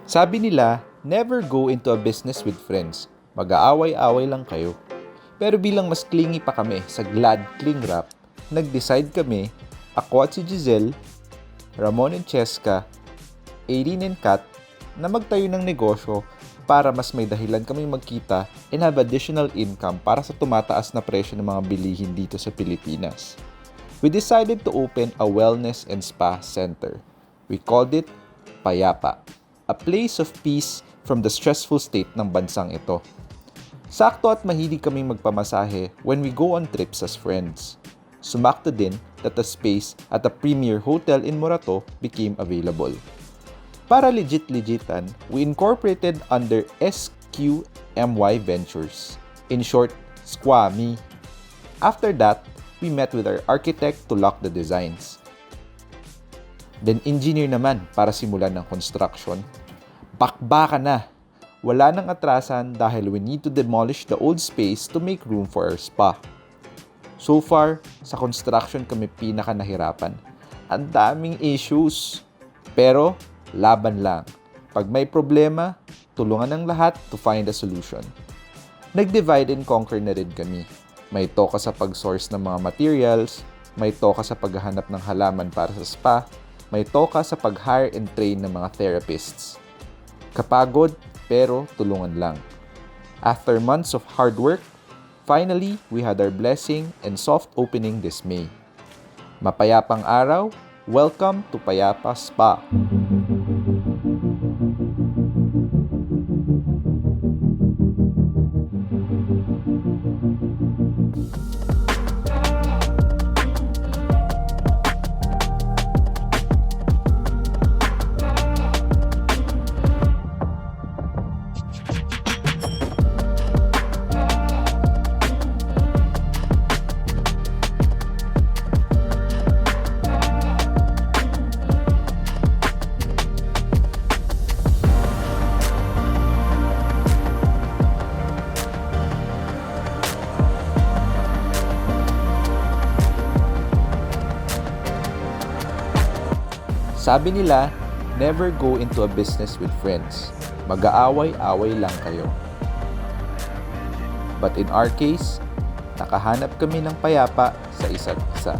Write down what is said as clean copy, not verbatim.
Sabi nila, never go into a business with friends. Mag-aaway-away lang kayo. Pero bilang mas clingy pa kami sa Glad Cling Wrap, nag-decide kami, ako at si Giselle, Ramon and Cheska, Aileen and Kat, na magtayo ng negosyo para mas may dahilan kami magkita and have additional income para sa tumataas na presyo ng mga bilihin dito sa Pilipinas. We decided to open a wellness and spa center. We called it Payapa, a place of peace from the stressful state ng bansang ito. Sakto at mahilig kaming magpamasahe when we go on trips as friends. Sumakto din that the space at a premier hotel in Morato became available. Para legit-legitan, we incorporated under SQMY Ventures, in short, Squammy. After that, we met with our architect to lock the designs. Then engineer naman para simulan ng construction. Bakbaka na! Wala nang atrasan dahil we need to demolish the old space to make room for our spa. So far, sa construction kami pinaka nahirapan. Ang daming issues. Pero, laban lang. Pag may problema, tulungan ng lahat to find a solution. Nag-divide and conquer na rin kami. May toka sa pag-source ng mga materials, may toka sa paghahanap ng halaman para sa spa, may toka sa pag-hire and train ng mga therapists. Kapagod, pero tulungan lang. After months of hard work, finally, we had our blessing and soft opening this May. Mapayapang araw, welcome to Payapa Spa. Sabi nila, never go into a business with friends. Mag-aaway-away lang kayo. But in our case, nakahanap kami ng payapa sa isa't isa.